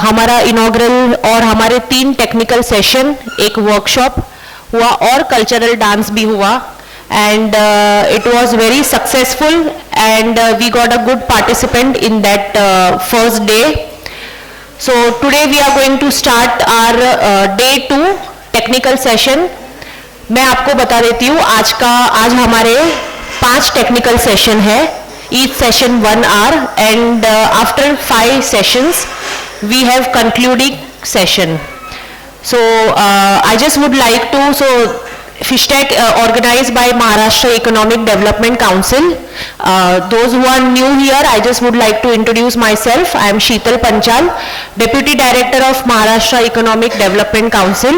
हमारा इनॉग्रल और हमारे 3 टेक्निकल सेशन, एक वर्कशॉप हुआ और कल्चरल डांस भी हुआ, and it was very successful and we got a good participant in that first day. So today we are going to start our day 2 technical session. मैं आपको बता देती हूँ आज हमारे 5 टेक्निकल सेशन है. Each session 1 hour and after 5 sessions we have concluding session. So I just would like to, FISTEC organized by Maharashtra Economic Development Council. Those who are new here, I just would like to introduce myself. I am Sheetal Panchal, Deputy Director of Maharashtra Economic Development Council.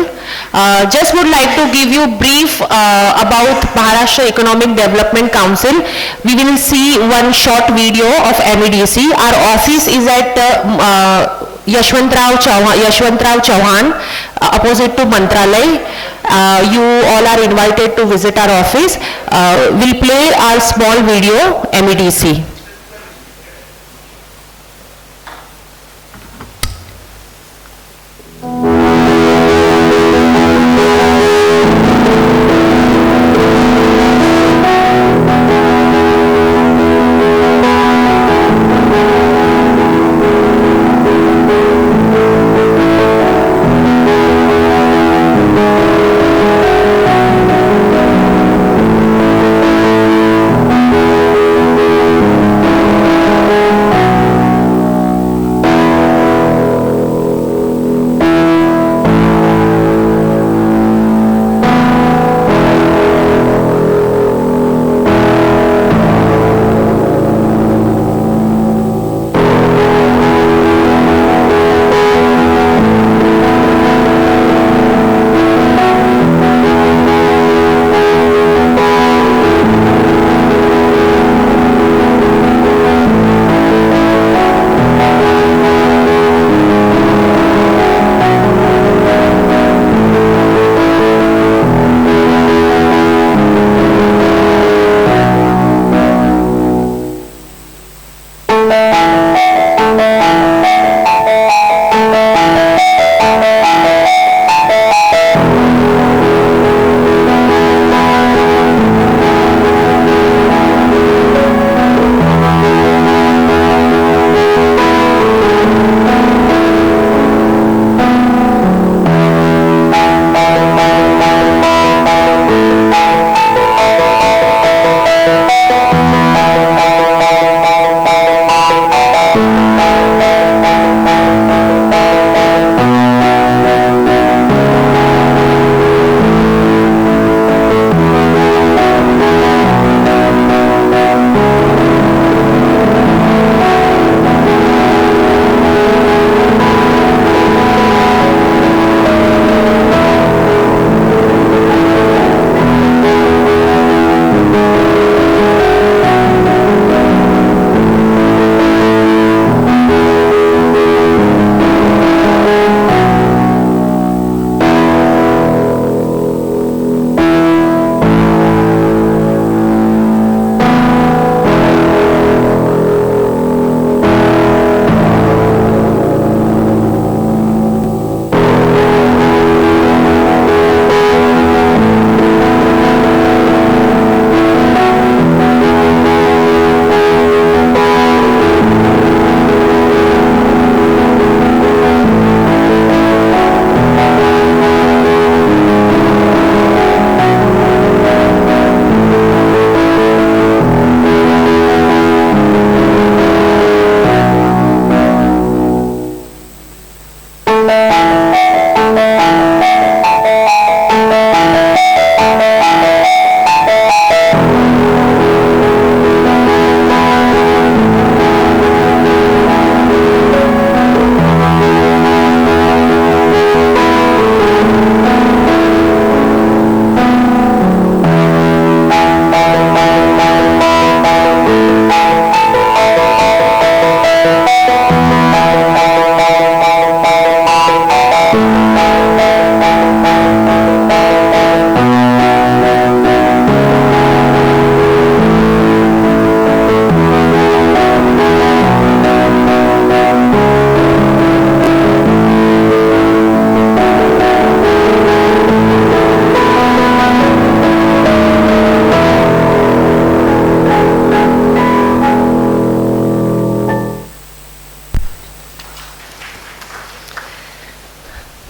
Just would like to give you brief about Maharashtra Economic Development Council. We will see one short video of MEDC. Our office is at Yashwantrao Chauhan, opposite to Mantralay. You all are invited to visit our office. We'll play our small video, MEDC.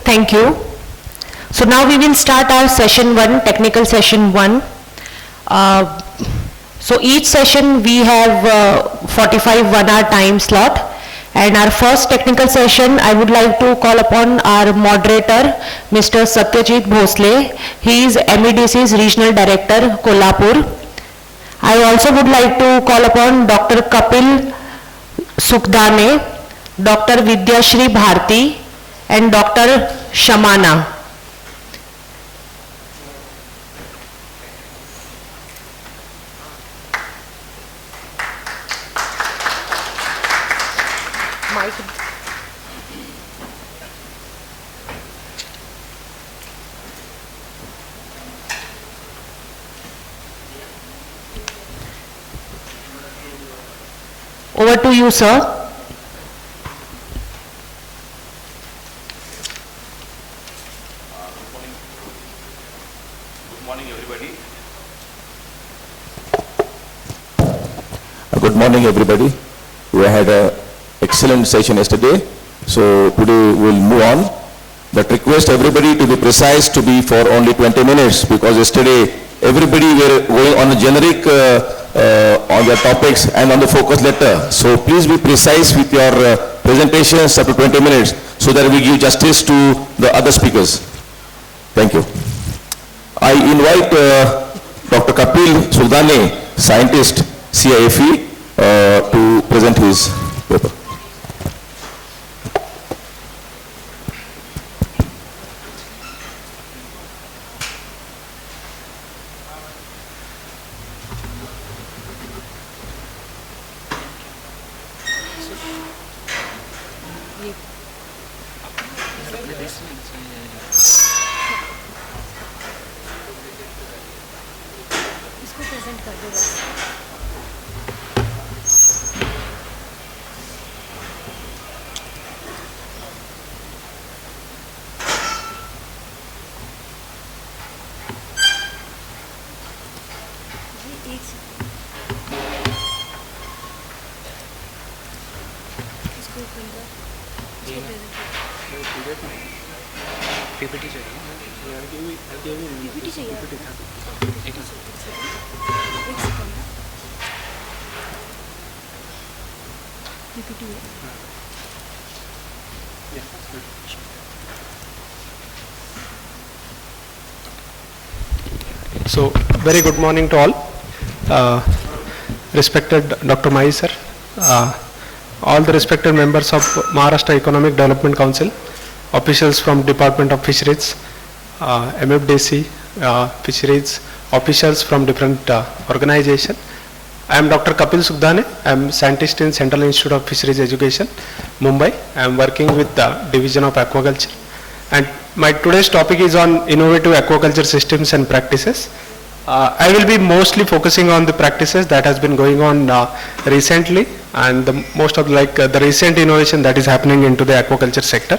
Thank you. So now we will start our session 1, technical session 1. So each session we have 45 1-hour time slot. And our first technical session, I would like to call upon our moderator, Mr. Satyajit Bhosle. He is MEDC's Regional Director, Kolhapur. I also would like to call upon Dr. Kapil Sukhdane, Dr. Vidyashri Bharti, and Dr. Shamana. Over to you, sir. Good morning, everybody. Good morning, everybody. We had an excellent session yesterday, so today we'll move on. But request everybody to be precise, to be for only 20 minutes, because yesterday everybody were going on a generic on their topics and on the focus letter. So please be precise with your presentations up to 20 minutes, so that we give justice to the other speakers. Thank you. I invite Dr. Kapil Sukhdane, scientist, CIFE, to present his paper. So, very good morning to all. Respected Dr. Mai sir, all the respected members of Maharashtra Economic Development Council, officials from Department of Fisheries, MFDC, Fisheries, officials from different organizations. I am Dr. Kapil Sukhdane. I am scientist in Central Institute of Fisheries Education, Mumbai. I am working with the Division of Aquaculture. And my today's topic is on innovative aquaculture systems and practices. I will be mostly focusing on the practices that has been going on recently, and most of the recent innovation that is happening into the aquaculture sector.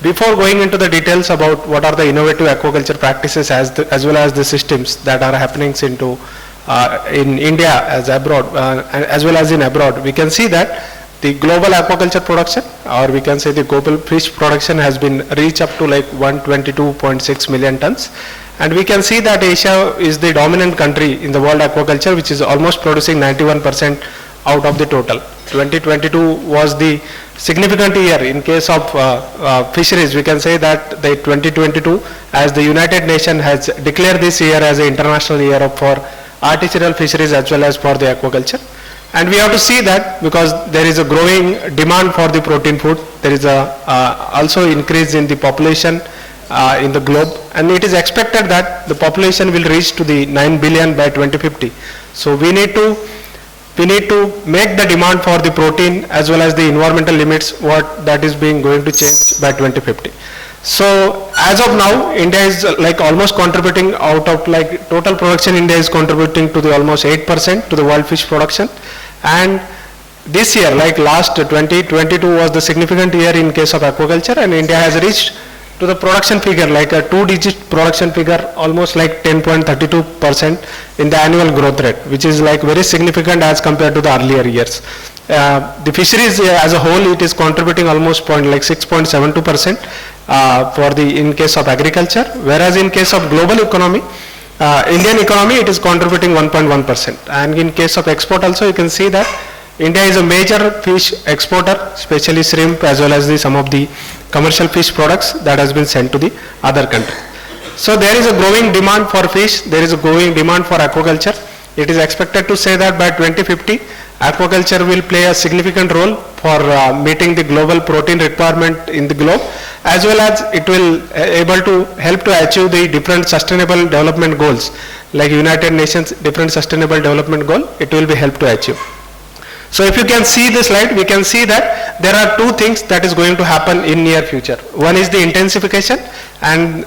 Before going into the details about what are the innovative aquaculture practices as well as the systems that are happening in India as abroad, as well as in abroad, we can see that the global aquaculture production, or we can say the global fish production, has been reached up to like 122.6 million tons. And we can see that Asia is the dominant country in the world aquaculture, which is almost producing 91% out of the total. 2022 was the significant year in case of fisheries. We can say that the 2022, as the United Nations has declared this year as an international year for artisanal fisheries as well as for the aquaculture. And we have to see that because there is a growing demand for the protein food, there is a also increase in the population in the globe, and it is expected that the population will reach to the 9 billion by 2050. So we need to make the demand for the protein as well as the environmental limits what that is going to change by 2050. So as of now, India is like almost contributing out of like total production. India is contributing to the almost 8% to the world fish production, and this year, like last 2022 was the significant year in case of aquaculture, and India has reached to the production figure like a 2-digit production figure, almost like 10.32% in the annual growth rate, which is like very significant as compared to the earlier years. The fisheries as a whole, it is contributing almost 6.72%, for the in case of agriculture, whereas in case of global economy, Indian economy, it is contributing 1.1%. And in case of export also, you can see that India is a major fish exporter, especially shrimp as well as some of the commercial fish products that has been sent to the other country. So there is a growing demand for fish, there is a growing demand for aquaculture. It is expected to say that by 2050, aquaculture will play a significant role for meeting the global protein requirement in the globe, as well as it will able to help to achieve the different sustainable development goals, like United Nations different sustainable development goal, it will be helped to achieve. So if you can see the slide, we can see that there are two things that is going to happen in near future. One is the intensification, and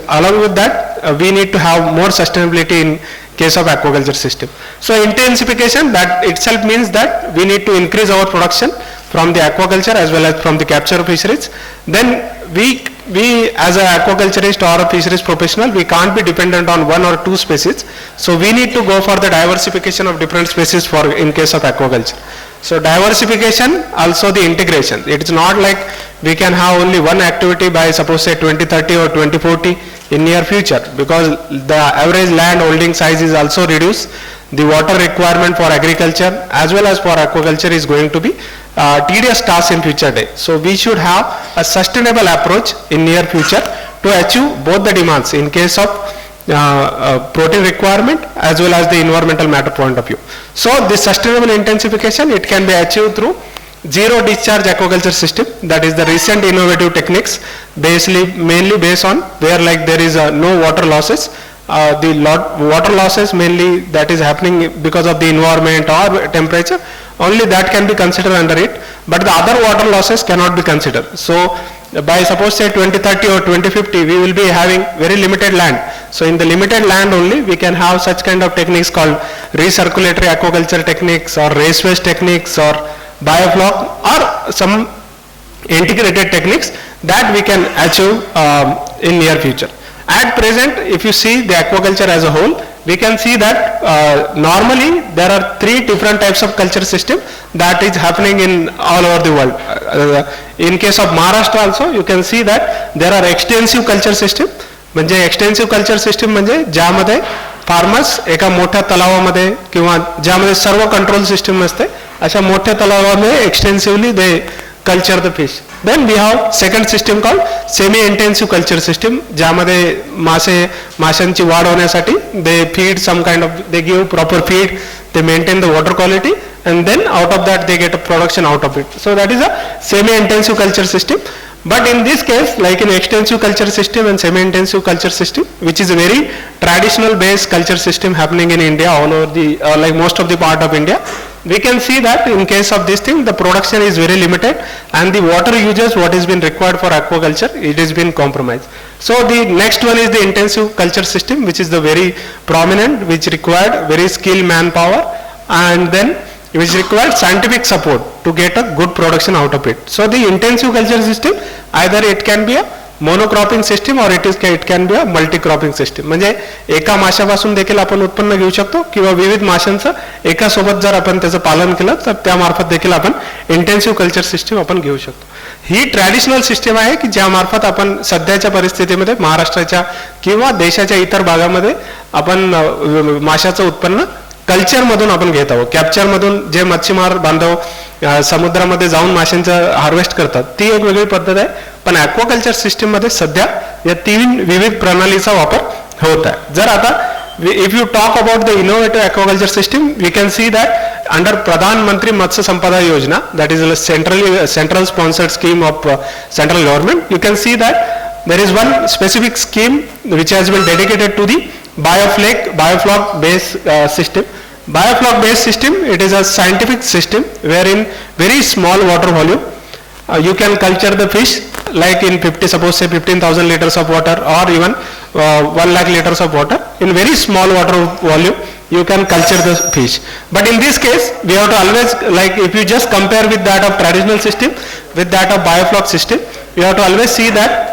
along with that, we need to have more sustainability in case of aquaculture system. So intensification, that itself means that we need to increase our production from the aquaculture as well as from the capture of fisheries. Then we as an aquaculturist or a fisheries professional, we can't be dependent on one or two species. So we need to go for the diversification of different species for in case of aquaculture. So diversification, also the integration. It is not like we can have only one activity by suppose say 2030 or 2040 in near future, because the average land holding size is also reduced. The water requirement for agriculture as well as for aquaculture is going to be tedious task in future day. So we should have a sustainable approach in near future to achieve both the demands in case of protein requirement as well as the environmental matter point of view. So this sustainable intensification, it can be achieved through zero discharge aquaculture system, that is the recent innovative techniques, mainly based on where like there is no water losses. Water losses mainly that is happening because of the environment or temperature, only that can be considered under it, but the other water losses cannot be considered. So by suppose say 2030 or 2050, we will be having very limited land. So in the limited land only, we can have such kind of techniques called recirculatory aquaculture techniques or raceways techniques or biofloc or some integrated techniques that we can achieve in near future. At present, if you see the aquaculture as a whole, we can see that normally there are three different types of culture system that is happening in all over the world. In case of Maharashtra also, you can see that there are extensive culture system. म्हणजे extensive culture system म्हणजे ज्यामध्ये farmers एका मोठ्या तलावामध्ये किंवा ज्यामध्ये सर्व control system असते अशा मोठ्या तलावामध्ये extensively they culture the fish. Then we have second system called semi intensive culture system, ज्यामध्ये माशांची वाढ होण्यासाठी they feed some kind of, they give proper feed, they maintain the water quality, and then out of that they get a production out of it. So that is a semi-intensive culture system. But in this case, like in extensive culture system and semi-intensive culture system, which is a very traditional based culture system happening in India, all over the, like most of the part of India, we can see that in case of this thing, the production is very limited and the water usage, what has been required for aquaculture, it has been compromised. So the next one is the intensive culture system, which is the very prominent, which required very skilled manpower, and then which required scientific support to get a good production out of it. So the intensive culture system, either it can be a monocropping system or it can be a multi-cropping system. म्हणजे एका माशापासून देखील आपण उत्पन्न घेऊ शकतो किंवा विविध माशांचं एका सोबत जर आपण त्याचं पालन केलं तर त्यामार्फत देखील आपण इंटेन्सिव्ह कल्चर सिस्टीम आपण घेऊ शकतो. ही ट्रॅडिशनल सिस्टीम आहे की ज्यामार्फत आपण सध्याच्या परिस्थितीमध्ये महाराष्ट्राच्या किंवा देशाच्या इतर भागामध्ये आपण माशाचं उत्पन्न कल्चर मधून आपण घेत आहोत. कॅप्चर मधून जे मच्छीमार बांधव समुद्रामध्ये जाऊन माशांचं हार्वेस्ट करतात ती एक वेगळी पद्धत आहे, पण ॲक्वाकल्चर सिस्टीम मध्ये सध्या या तीन विविध प्रणालीचा वापर होत आहे. जर आता if you talk about the innovative aquaculture system, we can see that under Pradhan Mantri Matsya Sampada Yojana, that is a central sponsored scheme of central government, you can see that there is one specific scheme which has been dedicated to the biofloc based system. Biofloc based system, it is a scientific system wherein very small water volume you can culture the fish, like in 15,000 liters of water or even 1 lakh liters of water. In very small water volume you can culture the fish. But in this case we have to always, like if you just compare with that of traditional system with that of biofloc system, you have to always see that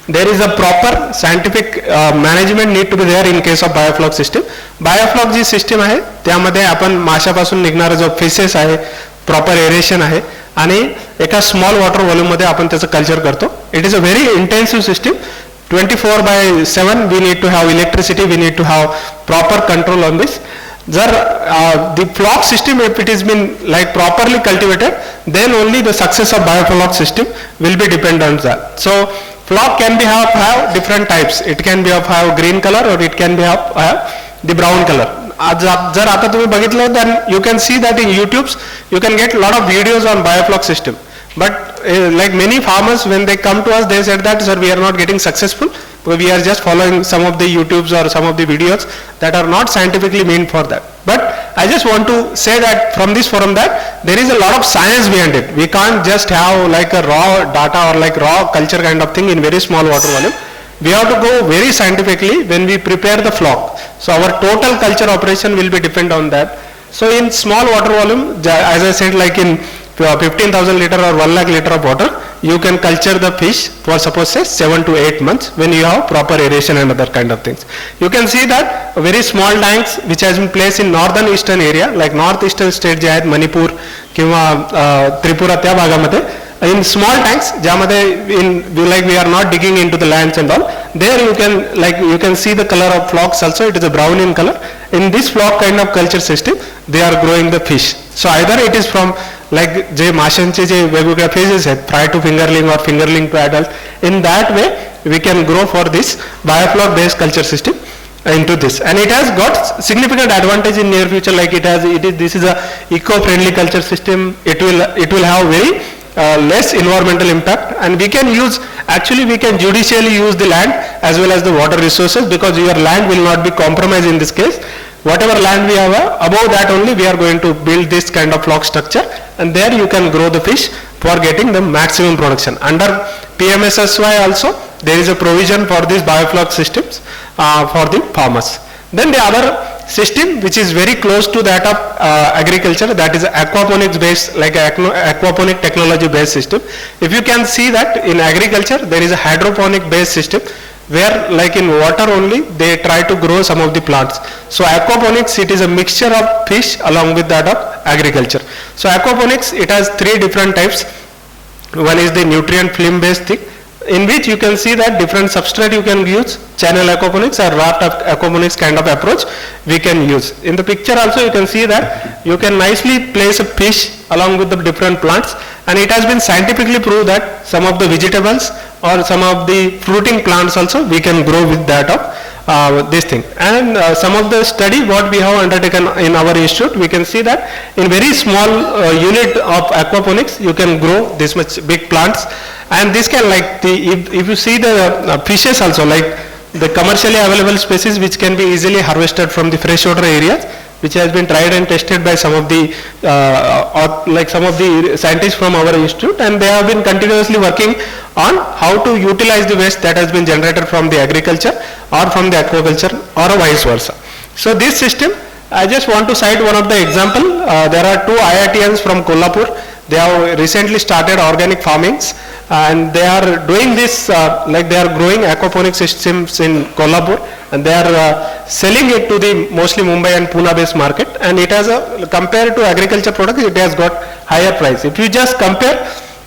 there is a proper scientific management need to be there in case of biofloc system. Biofloc जी system आहे त्यामध्ये आपण माशापासून निघणारा जो faces आहे, proper aeration आहे आणि एका small water व्हॉल्यूममध्ये आपण त्याचं कल्चर करतो. It is a very intensive system. 24/7 we need to have electricity, we need to have proper control on this. Jar the flock system, if it is been like properly cultivated, then only the success of biofloc system will be dependent on that. So flock can be have different types. It can be of have green color or it can be have the brown color. Jar आता तुम्ही बघितलं, then you can see that in YouTube's you can get a lot of videos on biofloc system. But like many farmers, when they come to us, they said that, sir, we are not getting successful. We are just following some of the YouTubes or some of the videos that are not scientifically meant for that. But I just want to say that from this forum that there is a lot of science behind it. We can't just have like a raw data or like raw culture kind of thing in very small water volume. We have to go very scientifically when we prepare the flock. So our total culture operation will be depend on that. So in small water volume, as I said, like in 15,000 liter or 1 lakh liter of water, you can culture the fish for suppose say 7 to 8 months when you have proper aeration and other kind of things. You can see that very small tanks which has been placed in northern eastern area, like northeastern state जे आहेत मणिपूर किंवा त्रिपुरा त्या भागामध्ये, in small tanks ज्यामध्ये in like we are not digging into the lands and all, there you can see the color of flocks also. It is a brown in color. In this flock kind of culture system, they are growing the fish. So either it is from like जे माशांचे जे वेगवेगळ्या phases आहेत, fry to fingerling or fingerling to adult, in that way we can grow for this biofloc based culture system into this, and it has got significant advantage in near future. Like this is a eco-friendly culture system. It will have very less environmental impact, and we can judicially use the land as well as the water resources, because your land will not be compromised in this case. Whatever land we have, above that only we are going to build this kind of flock structure, and there you can grow the fish for getting the maximum production. Under PMSSY also there is a provision for these biofloc systems for the farmers. Then the other system which is very close to that of agriculture, that is aquaponics based, like aquaponic technology based system. If you can see that in agriculture there is a hydroponic based system where like in water only they try to grow some of the plants. So aquaponics, it is a mixture of fish along with that of agriculture. So aquaponics, it has 3 different types. One is the nutrient film based thing, in which you can see that different substrate you can use. Channel aquaponics or raft aquaponics kind of approach we can use. In the picture also you can see that you can nicely place a fish along with the different plants, and it has been scientifically proved that some of the vegetables or some of the fruiting plants also we can grow with that of this thing. And some of the study what we have undertaken in our institute, we can see that in very small unit of aquaponics you can grow this much big plants, and this can like if you see the fishes also, like the commercially available species which can be easily harvested from the freshwater areas, which has been tried and tested by some of the scientists from our institute, and they have been continuously working on how to utilize the waste that has been generated from the agriculture or from the aquaculture or vice versa. So this system, I just want to cite one of the example. There are 2 IITians from Kolhapur. They have recently started organic farmings, and they are doing this like they are growing aquaponic systems in Kolhapur, and they are selling it to the mostly Mumbai and Pune based market, and it has compared to agriculture products, it has got higher price. If you just compare,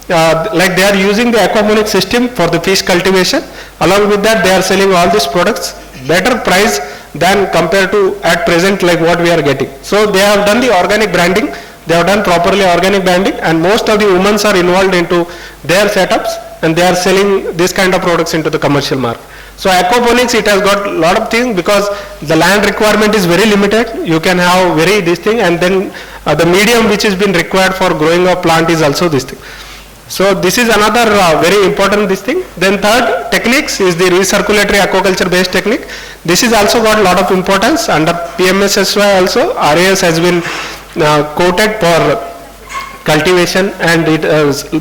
like they are using the aquaponic system for the fish cultivation, along with that they are selling all these products better price than compared to at present like what we are getting. So they have done the organic branding. They have done properly organic branding, and most of the women are involved into their setups, and they are selling this kind of products into the commercial market. So aquaponics, it has got a lot of things, because the land requirement is very limited. You can have very this thing, and then the medium which has been required for growing a plant is also this thing. So this is another very important this thing. Then third techniques is the recirculatory aquaculture based technique. This is also got a lot of importance under PMSSY also. RAS has been quoted for cultivation, and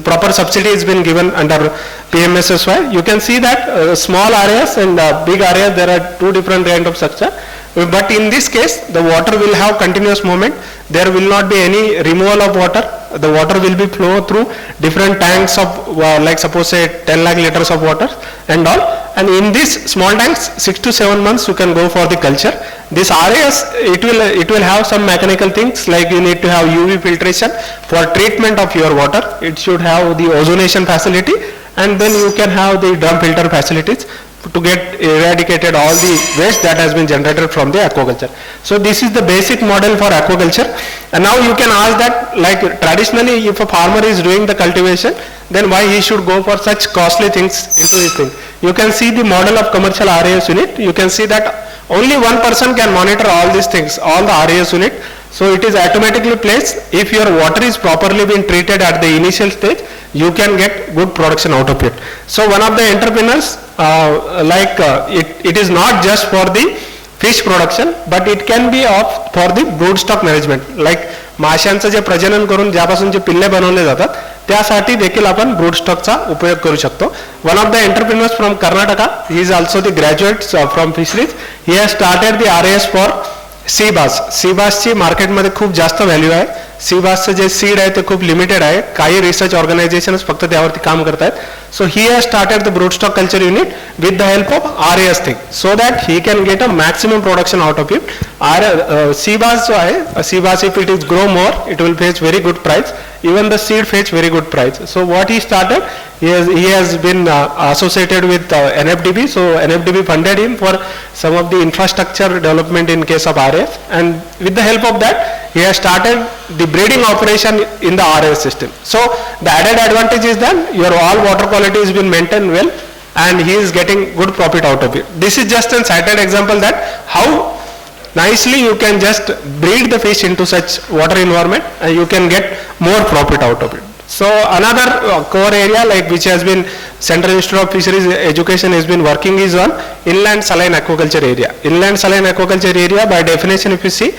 proper subsidy has been given under PMSSY. You can see that small areas and big areas, there are 2 different kinds of structure. But in this case, the water will have continuous movement. There will not be any removal of water. The water will be flow through different tanks of like suppose say 10 lakh liters of water and all. And in these small tanks, 6 to 7 months you can go for the culture. This RAS, it will have some mechanical things like you need to have UV filtration for treatment of your water. It should have the ozonation facility, and then you can have the drum filter facilities to get eradicated all the waste that has been generated from the aquaculture. So this is the basic model for aquaculture. And now you can ask that, like traditionally if a farmer is doing the cultivation, then why he should go for such costly things into this thing. You can see the model of commercial RAS unit. You can see that only one person can monitor all these things, all the RAS unit. So it is automatically placed. If your water is properly being treated at the initial stage, you can get good production out of it. So one of the entrepreneurs, it is not just for the fish production, but it can be for the broodstock management. Like माशांचं जे प्रजनन करून ज्यापासून जे पिल्ले बनवले जातात त्यासाठी देखील आपण ब्रूडस्टॉकचा उपयोग करू शकतो. One of the entrepreneurs from Karnataka, he is also the graduate from fisheries. He has started the RAS for sea bass. Sea बासची मार्केटमध्ये खूप जास्त व्हॅल्यू आहे. सी बासचं जे सीड आहे ते खूप लिमिटेड आहे. काही रिसर्च ऑर्गनायझेशन्स फक्त त्यावरती काम करत आहेत. So he has started the broodstock culture unit with the help of RAS thing, so that he can get a maximum production out of it. Sea bass जो आहे, sea bass if it is grow more, it will fetch very good price. Even the seed fetch very good price. So what he started, he has been associated with NFDB. So NFDB funded him for some of the infrastructure development in case of RAS, and with the help of that, he has started the breeding operation in the RAS system. So the added advantage is that your all water quality has been maintained well, and he is getting good profit out of it. This is just a cited example that how nicely you can just breed the fish into such water environment and you can get more profit out of it. So another core area like which has been Central Institute of Fisheries Education has been working is on inland saline aquaculture area. Inland saline aquaculture area, by definition if you see,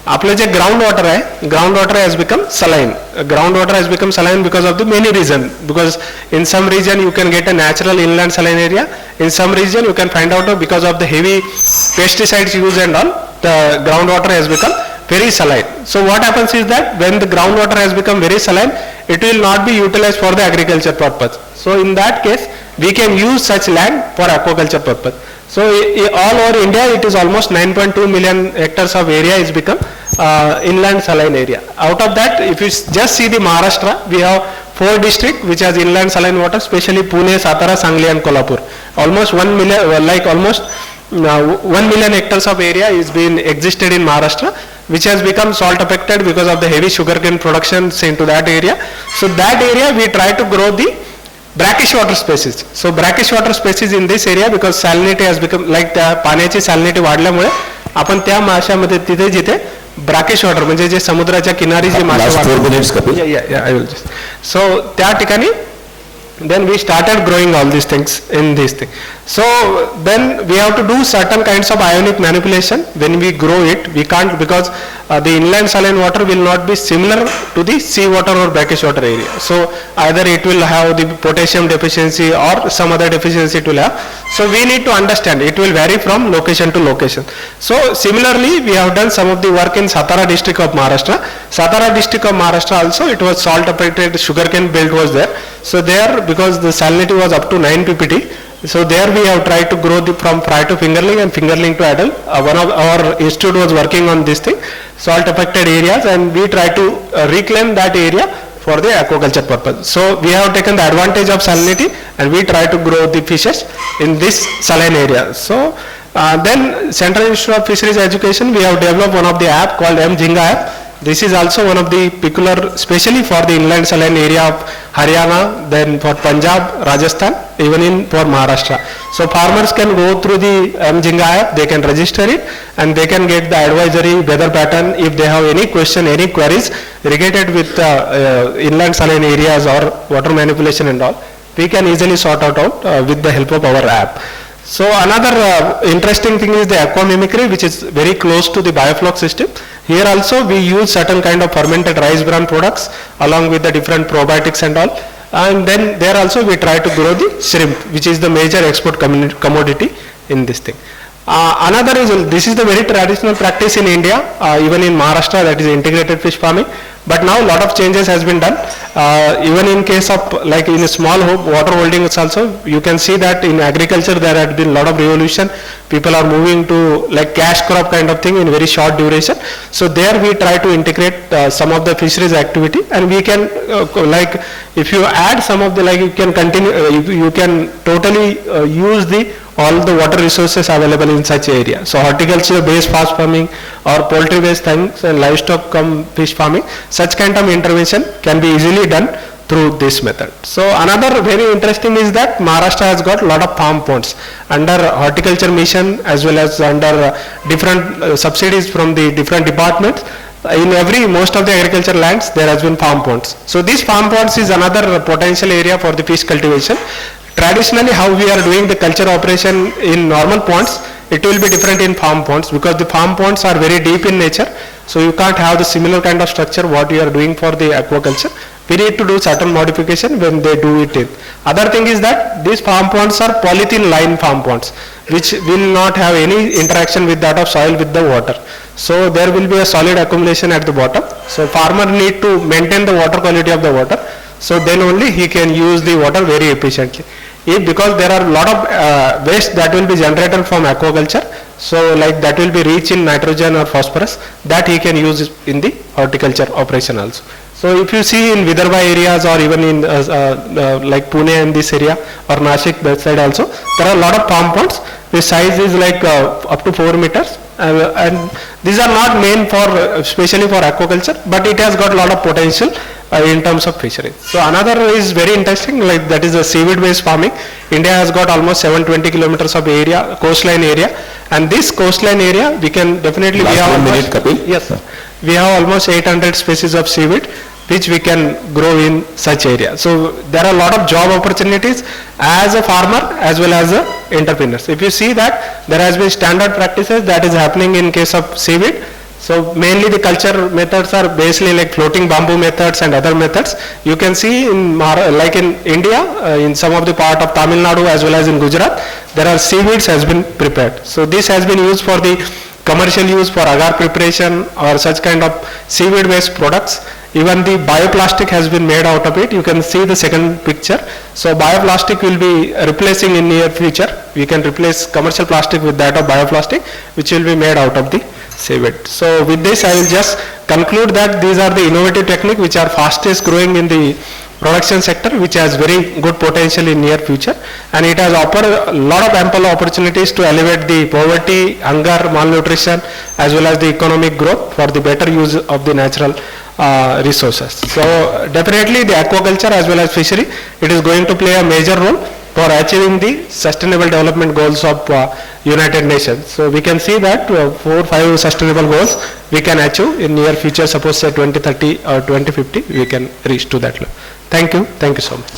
आपलं जे ground water आहे, ground water has become saline. Ground water has become saline because of the many reason. Because in some region you can get a natural inland saline area. In some region you can find out because of the heavy pesticides used and all, the groundwater has become very saline. So what happens is that when the groundwater has become very saline, it will not be utilized for the agriculture purpose. So in that case, we can use such land for aquaculture purpose. So all over India, it is almost 9.2 million hectares of area is become inland saline area. Out of that, if you just see the Maharashtra, we have 4 districts which has inland saline water, especially Pune, Satara, Sangli and Kolhapur. Almost 1 million hectares of area is being existed in Maharashtra, which has become salt affected because of the heavy sugarcane production into that area. So that area we try to grow the brackish water species. So brackish water species in this area, because salinity has become like त्या पाण्याची salinity वाढल्यामुळे आपण त्या माशामध्ये तिथे जिथे brackish water म्हणजे जे समुद्राच्या किनारी जे मासे वाढतात, so त्या ठिकाणी then we started growing all these things in this thing. So then we have to do certain kinds of ionic manipulation when we grow it. We can't, because the inland saline water will not be similar to the sea water or brackish water area. So either it will have the potassium deficiency or some other deficiency it will have. So we need to understand it will vary from location to location. So similarly we have done some of the work in Satara district of Maharashtra. Satara district of Maharashtra also, it was salt affected sugarcane belt was there. So there, because the salinity was up to 9 ppt, so there we have tried to grow from fry to fingerling and fingerling to adult. One of our institute was working on this thing, salt affected areas, and we try to reclaim that area for the aquaculture purpose. So we have taken the advantage of salinity and we try to grow the fishes in this saline area. So then Central Institute of Fisheries Education, we have developed one of the app called M-Jhinga app. This is also one of the peculiar, especially for the inland saline area of Haryana, then for Punjab, Rajasthan, even in for Maharashtra. So farmers can go through the M-Jhinga app, they can register it and they can get the advisory weather pattern. If they have any question, any queries related with inland saline areas or water manipulation and all, we can easily sort out with the help of our app. So another interesting thing is the aquamimicry, which is very close to the biofloc system. Here also we use certain kind of fermented rice bran products along with the different probiotics and all. And then there also we try to grow the shrimp, which is the major export commodity in this thing. Another is, this is the very traditional practice in India, even in Maharashtra, that is integrated fish farming. But now a lot of changes has been done. Even in case of like in a small water holdings also, you can see that in agriculture there had been a lot of revolution. People are moving to like cash crop kind of thing in very short duration. So there we try to integrate some of the fisheries activity, and we can like if you add some of the like you can continue you can totally use the all the water resources available in such area. So horticulture based fast farming or poultry based things and livestock come fish farming, such kind of intervention can be easily done through this method. So another very interesting is that Maharashtra has got a lot of farm ponds under horticulture mission as well as under different subsidies from the different departments. In most of the agriculture lands there has been farm ponds. So these farm ponds is another potential area for the fish cultivation. Traditionally how we are doing the culture operation in normal ponds, it will be different in farm ponds because the farm ponds are very deep in nature. So you can't have the similar kind of structure what you are doing for the aquaculture. We need to do certain modification when they do it in. Other thing is that these farm ponds are polythene lined farm ponds which will not have any interaction with that of soil with the water. So there will be a solid accumulation at the bottom. So farmer need to maintain the water quality of the water. So then only he can use the water very efficiently. Because there are a lot of waste that will be generated from aquaculture, so like that will be rich in nitrogen or phosphorus that he can use in the horticulture operation also. So if you see in Vidarbha areas or even in like Pune and this area or Nashik that side also, there are a lot of farm ponds. The size is like up to 4 meters. And these are not meant for especially for aquaculture, but it has got a lot of potential in terms of fisheries. So another is very interesting, like that is a seaweed based farming. India has got almost 720 kilometers of area, coastline area, and this coastline area we can definitely we have almost 800 species of seaweed which we can grow in such area. So there are a lot of job opportunities as a farmer as well as a entrepreneurs. If you see that there has been standard practices that is happening in case of seaweed. So mainly the culture methods are basically like floating bamboo methods and other methods. You can see in like in India, in some of the part of Tamil Nadu as well as in Gujarat, there are seaweeds has been prepared. So this has been used for the commercial use for agar preparation or such kind of seaweed based products. Even the bioplastic has been made out of it. You can see the second picture. So bioplastic will be replacing in near future. We can replace commercial plastic with that of bioplastic, which will be made out of the seaweed. So with this I will just conclude that these are the innovative techniques which are fastest growing in the production sector, which has very good potential in near future, and it has offered a lot of ample opportunities to elevate the poverty, hunger, malnutrition as well as the economic growth for the better use of the natural resources. So definitely the aquaculture as well as fishery, it is going to play a major role for achieving the sustainable development goals of United Nations. So we can see that 4-5 sustainable goals we can achieve in near future, suppose say 2030 or 2050 we can reach to that level. Thank you so much.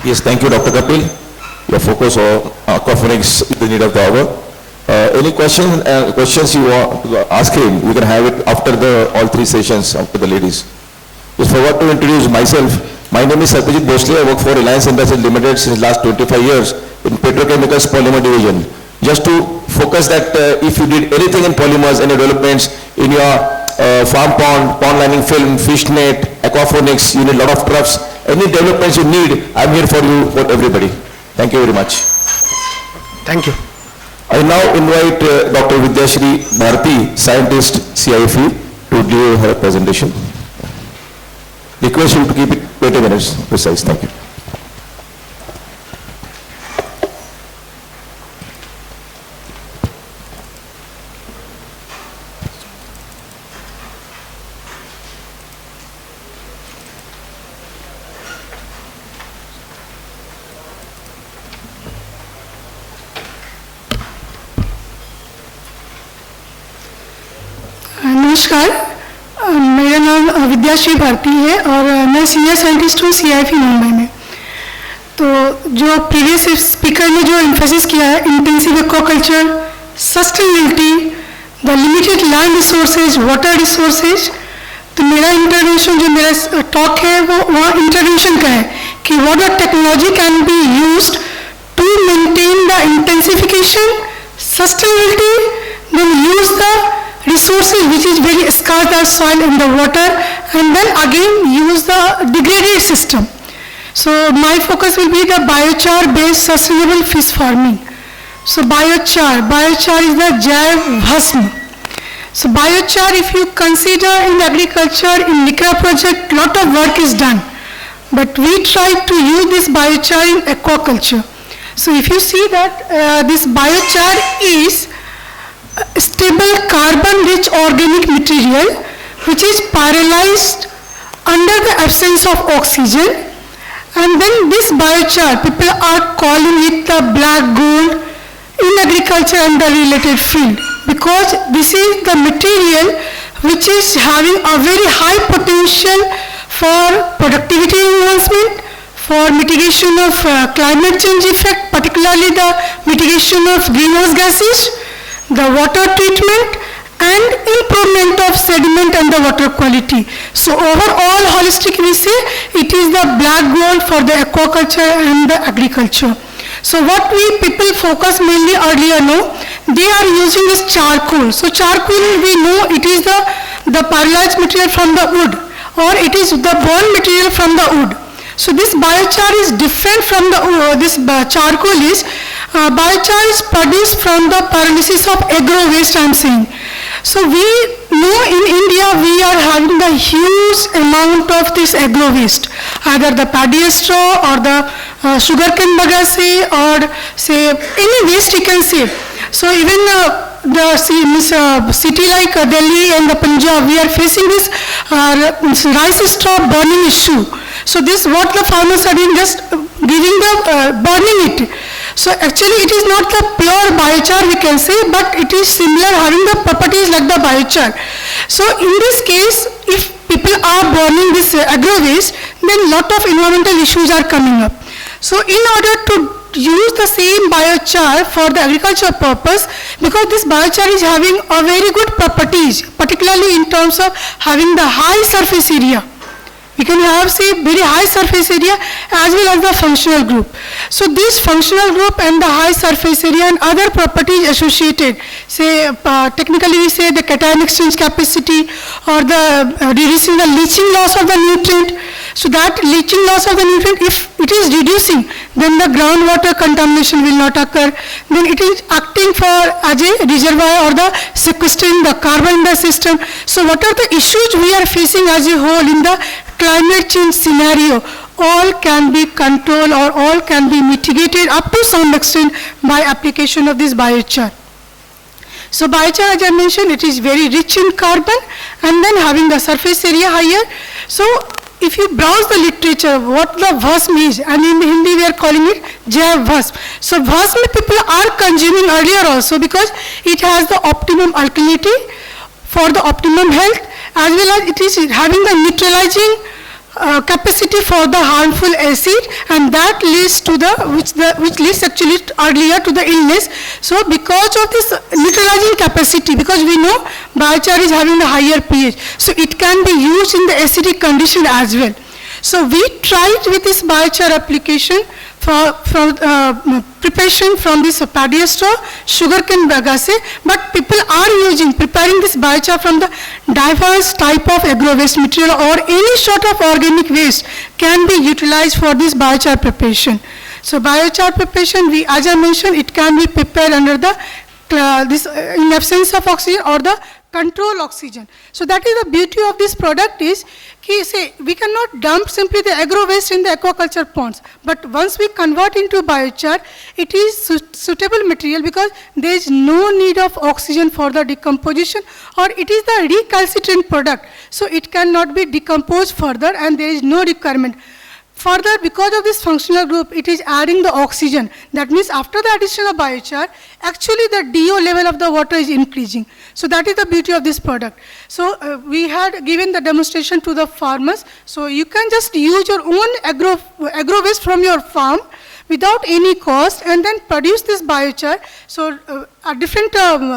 Yes, thank you Dr. Kapil. Your focus on aquaponics is the need of the hour. Any questions you want to ask him, we can have it after all three sessions after the ladies. Just forgot to introduce myself. My name is Satyajit Bhosle. I work for Reliance Industries Limited since last 25 years in petrochemicals polymer division. Just to focus that if you did anything in polymers, any developments in your farm pond lining film, fish net, aquaponics, you need a lot of troughs. Any developments you need, I'm here for you, for everybody. Thank you very much. Thank you. I now invite Dr. Vidyashri Bharti, scientist, CIFE, to give her presentation. Request you to keep it 20 minutes precise. Thank you. नमस्कार, मेरा नाम विद्याश्री भारती है और मैं senior scientist हूँ CIFE Mumbai में। तो जो प्रीवियस स्पीकर ने जो एम्फेसिस किया है, intensive aquaculture, sustainability, the limited land resources, water resources, तो मेरा इंटरवेंशन जो मेरा टॉक है वो वहाँ इंटरवेंशन का है कि what the technology can be used to maintain the intensification, sustainability, then use the resources which is very scarce, the soil and the water, and then again use the degraded system. So my focus will be the biochar based sustainable fish farming. So biochar is the Jaiv Bhasm. So biochar, if you consider in agriculture, in NICRA project, lot of work is done. But we try to use this biochar in aquaculture. So if you see that this biochar is a stable carbon-rich organic material which is pyrolyzed under the absence of oxygen. And then this biochar, people are calling it the black gold in agriculture and the related field, because this is the material which is having a very high potential for productivity enhancement, for mitigation of climate change effect, particularly the mitigation of greenhouse gases, the water treatment, and improvement of sediment and the water quality. So overall, holistic, we say it is the black gold for the aquaculture and the agriculture. So what we people focus mainly earlier, no, they are using this charcoal. So charcoal, we know it is the pyrolyzed material from the wood, or it is the burn material from the wood. So this biochar is different from the charcoal is, biochar is produced from the pyrolysis of agro waste, I am saying. So we know in India we are having the huge amount of this agro waste, either the paddy straw or the sugarcane bagasse, or say any waste you can say. So even the city like Delhi and the Punjab, we are facing this rice straw burning issue. So this what the farmers are doing, just giving the burning it. So actually it is not the pure biochar we can say, but it is similar, having the properties like the biochar. So in this case, if people are burning this agro waste, then lot of environmental issues are coming up. So in order to use the same biochar for the agricultural purpose, because this biochar is having a very good properties, particularly in terms of having the high surface area. We can have, say, very high surface area as well as the functional group. So this functional group and the high surface area and other properties associated, say technically we say the cation exchange capacity, or the reducing the leaching loss of the nutrient. So that leaching loss of the nutrient, if it is reducing, then the groundwater contamination will not occur. Then it is acting for as a reservoir or the sequestering the carbon in the system. So what are the issues we are facing as a whole in the climate change scenario? All can be controlled or all can be mitigated up to some extent by application of this biochar. So biochar, as I mentioned, it is very rich in carbon and then having the surface area higher. So if you browse the literature, what the Bhasm is, and in Hindi we are calling it Jaiv Bhasm. So Bhasm people are consuming earlier also because it has the optimum alkalinity for the optimum health, as well as it is having the neutralizing capacity for the harmful acid, and that leads to the which leads actually earlier to the illness. So because of this neutralizing capacity, because we know biochar is having a higher pH, so it can be used in the acidic condition as well. So we tried with this biochar application from preparation from this paddy straw, sugarcane bagasse, but people are preparing this biochar from the diverse type of agro waste material, or any sort of organic waste can be utilized for this biochar preparation. So biochar preparation, as I mentioned, it can be prepared under the in absence of oxygen or the control oxygen. So that is the beauty of this product is, say we cannot dump simply the agro waste in the aquaculture ponds, but once we convert into biochar, it is suitable material because there is no need of oxygen for the decomposition, or it is the recalcitrant product, so it cannot be decomposed further and there is no requirement. Further, because of this functional group, it is adding the oxygen. That means after the addition of biochar, actually the DO level of the water is increasing. So that is the beauty of this product. So we had given the demonstration to the farmers. So you can just use your own agro waste from your farm without any cost and then produce this biochar. So a different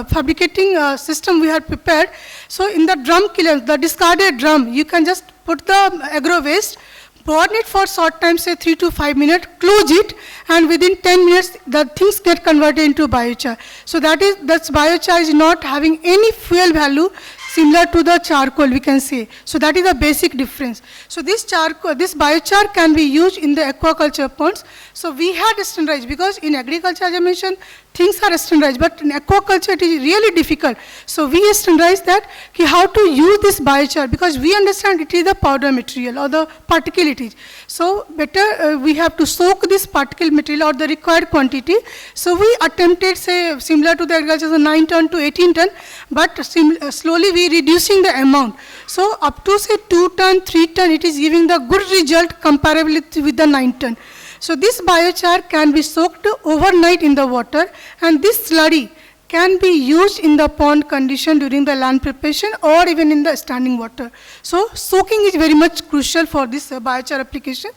fabricating system we had prepared. So in the drum kiln, the discarded drum, you can just put the agro waste, burn it for short time, say 3 to 5 minutes, close it, and within 10 minutes the things get converted into biochar. So that's biochar is not having any fuel value similar to the charcoal, we can say. So that is the basic difference. So this biochar can be used in the aquaculture ponds. So we had standardized, because in agriculture, as I mentioned, things are standardized, but in aquaculture it is really difficult. So we standardized that how to use this biochar, because we understand it is the powder material or the particle it is. So better we have to soak this particle material or the required quantity. So we attempted, say, similar to the agriculture, 9 ton to 18 ton, but slowly we reducing the amount. So up to, say, 2 ton, 3 ton, it is giving the good result comparably with the 9 ton. So this biochar can be soaked overnight in the water, and this slurry can be used in the pond condition during the land preparation or even in the standing water. So soaking is very much crucial for this biochar application.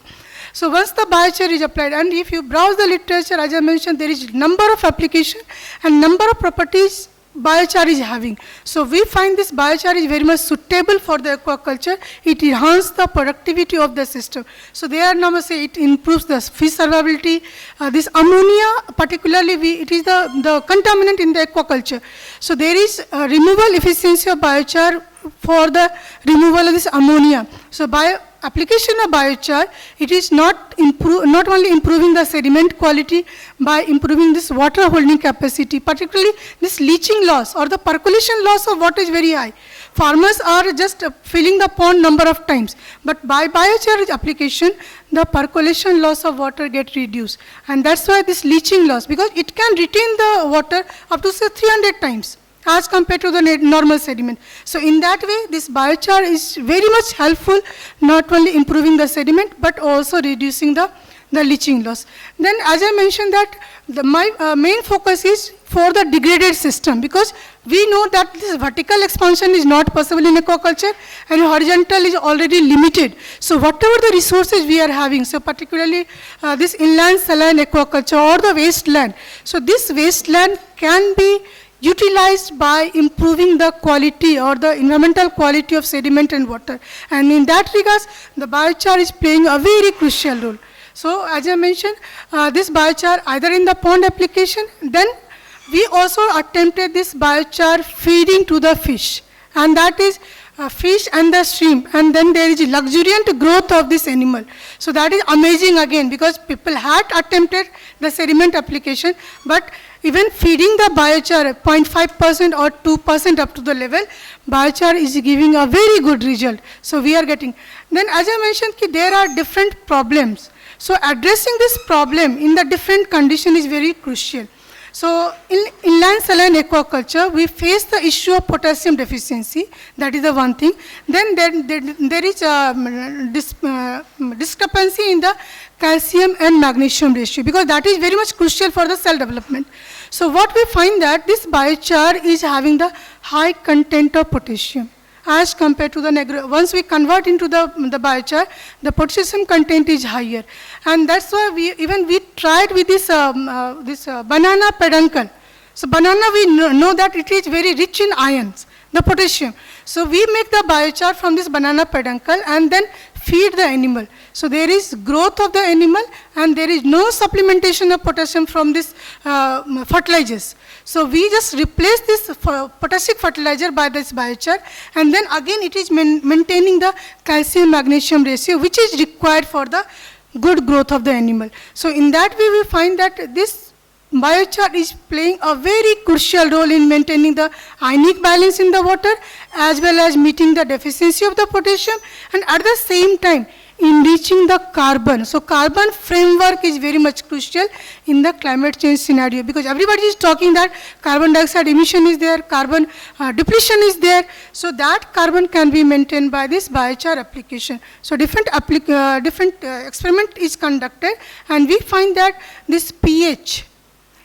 So once the biochar is applied, and if you browse the literature, as I mentioned, there is number of application and number of properties biochar is having. So we find this biochar is very much suitable for the aquaculture. It enhances the productivity of the system. So there now say it improves the fish survivability. This ammonia particularly, it is the contaminant in the aquaculture. So there is removal efficiency of biochar for the removal of this ammonia. So by application of biochar, it is not only improving the sediment quality by improving this water holding capacity, particularly this leaching loss or the percolation loss of water is very high. Farmers are just filling the pond number of times, but by biochar application, the percolation loss of water get reduced, and that's why this leaching loss, because it can retain the water up to, say, 300 times as compared to the normal sediment. So in that way, this biochar is very much helpful, not only improving the sediment, but also reducing the leaching loss. Then as I mentioned that my main focus is for the degraded system, because we know that this vertical expansion is not possible in aquaculture and horizontal is already limited. So whatever the resources we are having, so particularly this inland saline aquaculture or the wasteland, so this wasteland can be utilized by improving the quality or the environmental quality of sediment and water. And in that regards, the biochar is playing a very crucial role. So as I mentioned, this biochar either in the pond application, then we also attempted this biochar feeding to the fish, and that is fish and the shrimp, and then there is luxuriant growth of this animal. So that is amazing again, because people had attempted the sediment application, but even feeding the biochar 0.5% or 2% up to the level, biochar is giving a very good result. So we are getting. Then as I mentioned, there are different problems. So addressing this problem in the different condition is very crucial. So in inland saline aquaculture, we face the issue of potassium deficiency. That is the one thing. Then there is a discrepancy in the calcium and magnesium ratio, because that is very much crucial for the cell development. So what we find that this biochar is having the high content of potassium as compared to the once we convert into the biochar, the potassium content is higher, and that's why we tried with this banana peduncle. So banana, we know that it is very rich in ions, the potassium. So we make the biochar from this banana peduncle and then feed the animal. So there is growth of the animal and there is no supplementation of potassium from this fertilizers. So we just replace this potassic fertilizer by this biochar, and then again it is maintaining the calcium magnesium ratio which is required for the good growth of the animal. So in that way we find that this biochar is playing a very crucial role in maintaining the ionic balance in the water as well as meeting the deficiency of the potassium, and at the same time enriching the carbon. So carbon framework is very much crucial in the climate change scenario, because everybody is talking that carbon dioxide emission is there, carbon depletion is there. So that carbon can be maintained by this biochar application. So different experiment is conducted, and we find that this pH,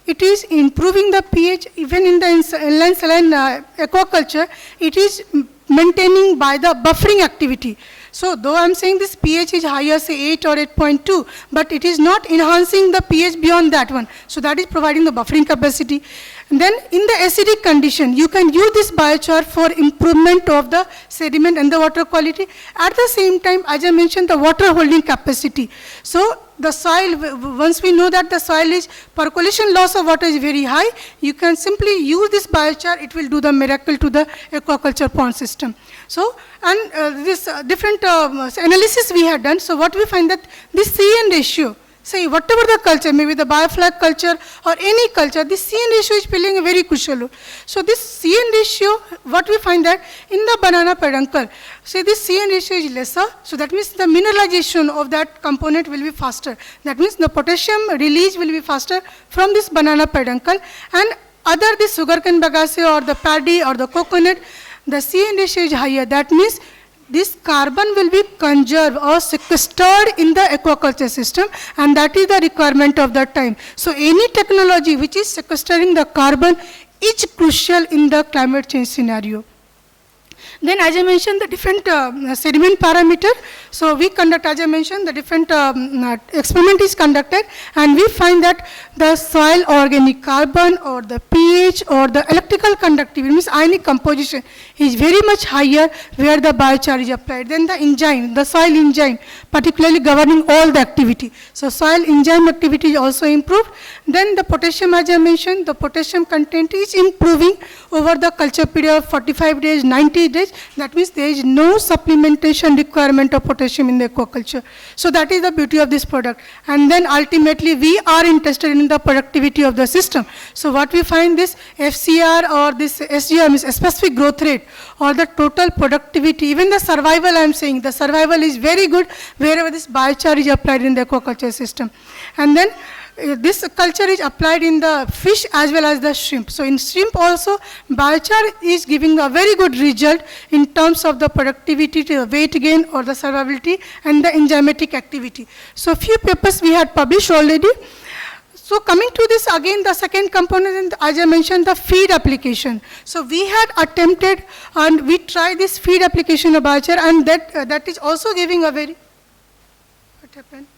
it is improving the pH even in the inland saline aquaculture. It is maintaining by the buffering activity. So though I'm saying this pH is higher, say 8 or 8.2, but it is not enhancing the pH beyond that one. So that is providing the buffering capacity. And then in the acidic condition, you can use this biochar for improvement of the sediment and the water quality. At the same time, as I mentioned, the water holding capacity. So the soil, once we know that the soil is, percolation loss of water is very high, you can simply use this biochar, it will do the miracle to the aquaculture pond system. So, and this different analysis we had done, so what we find that this CN ratio, say whatever the culture, maybe the bioflag culture or any culture, this CN ratio is playing a very crucial role. So this CN ratio, what we find that in the banana peduncle, say this CN ratio is lesser, so that means the mineralization of that component will be faster. That means the potassium release will be faster from this banana peduncle, and other this sugarcane bagasse or the paddy or the coconut, the CN ratio is higher. That means this carbon will be conserved or sequestered in the aquaculture system, and that is the requirement of that time. So any technology which is sequestering the carbon is crucial in the climate change scenario. Then as I mentioned, the different sediment parameter. So we conduct, as I mentioned, the different experiment is conducted, and we find that the soil organic carbon or the pH or the electrical conductivity, means ionic composition, is very much higher where the biochar is applied. Then the enzyme, the soil enzyme, particularly governing all the activity. So soil enzyme activity is also improved. Then the potassium, as I mentioned, the potassium content is improving over the culture period of 45 days, 90 days. That means there is no supplementation requirement of potassium in the aquaculture. So that is the beauty of this product. And then ultimately we are interested in the productivity of the system. So what we find, this FCR or this SGM is a specific growth rate or the total productivity, even the survival, I am saying, the survival is very good wherever this biochar is applied in the aquaculture system. And then this culture is applied in the fish as well as the shrimp. So in shrimp also, biochar is giving a very good result in terms of the productivity, the weight gain or the survivability and the enzymatic activity. So few papers we had published already. So coming to this again, the second component, as I mentioned, the feed application. So we had attempted and we tried this feed application of biochar, and that is also giving a very, what happened?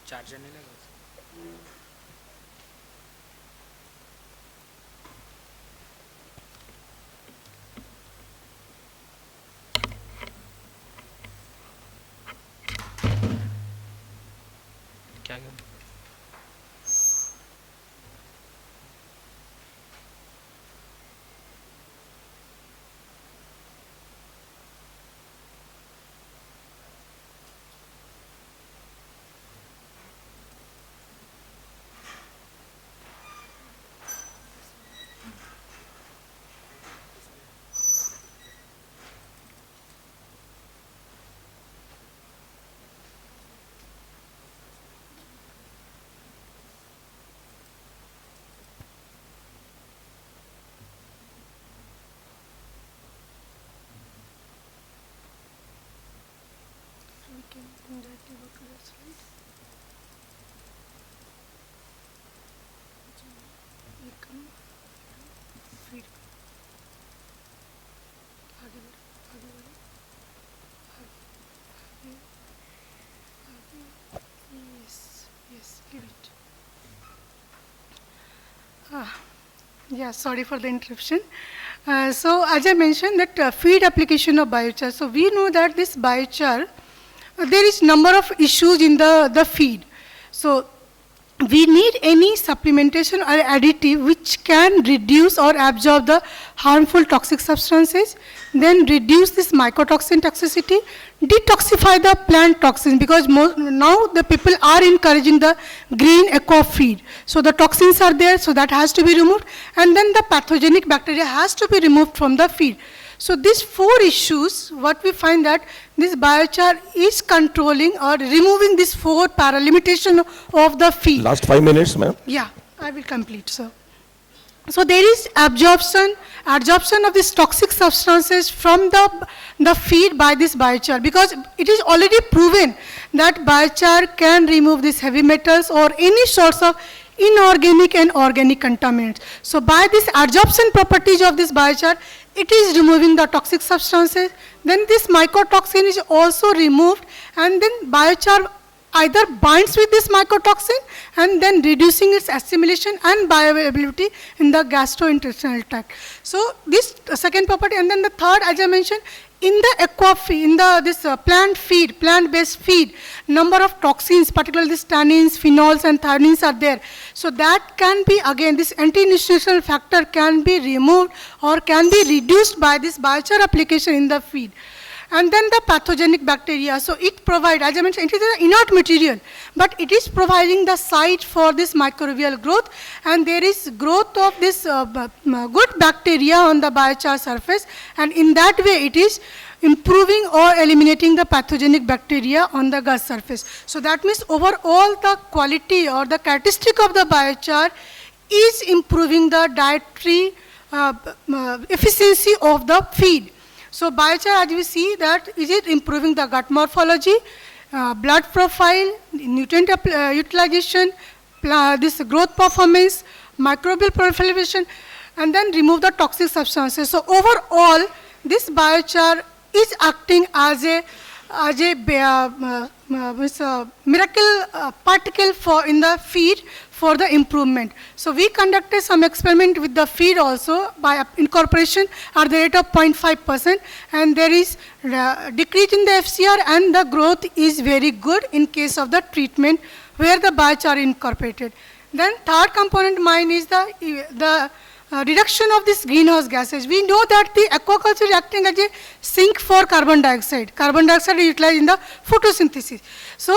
Charger नहीं लगा क्या करूं? Yeah, sorry for the interruption. So as I mentioned that feed application of biochar. So we know that this biochar, there is number of issues in the feed. So we need any supplementation or additive which can reduce or absorb the harmful toxic substances, then reduce this mycotoxin toxicity, detoxify the plant toxins, because now the people are encouraging the green aqua feed. So the toxins are there, so that has to be removed, and then the pathogenic bacteria has to be removed from the feed. So these four issues, what we find that this biochar is controlling or removing these four paralimitation of the feed. Last 5 minutes, ma'am. Yeah, I will complete, sir. So there is absorption of these toxic substances from the feed by this biochar, because it is already proven that biochar can remove these heavy metals or any sorts of inorganic and organic contaminants. So by this adsorption properties of this biochar, it is removing the toxic substances. Then this mycotoxin is also removed, and then biochar either binds with this mycotoxin and then reducing its assimilation and bioavailability in the gastrointestinal tract. So this second property, and then the third, as I mentioned, in the aqua feed, in the this plant feed, plant-based feed, number of toxins, particularly these tannins, phenols and thionins are there. So that can be, again, this anti-nutritional factor can be removed or can be reduced by this biochar application in the feed. And then the pathogenic bacteria. So it provides, as I mentioned, it is an inert material, but it is providing the site for this microbial growth, and there is growth of this good bacteria on the biochar surface, and in that way it is improving or eliminating the pathogenic bacteria on the gut surface. So that means overall the quality or the characteristic of the biochar is improving the dietary efficiency of the feed. So biochar, as we see, that is it improving the gut morphology, blood profile, nutrient utilization, this growth performance, microbial proliferation, and then remove the toxic substances. So overall, this biochar is acting as a miracle particle for in the feed for the improvement. So we conducted some experiment with the feed also by incorporation at the rate of 0.5%, and there is decrease in the FCR, and the growth is very good in case of the treatment where the biochar incorporated. Then third component mine is the reduction of this greenhouse gases. We know that the aquaculture is acting as a sink for carbon dioxide. Carbon dioxide is utilized in the photosynthesis. So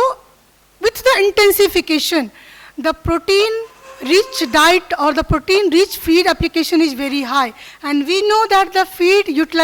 with the intensification, the protein-rich diet or the protein-rich feed application is very high, and we know that the feed utilization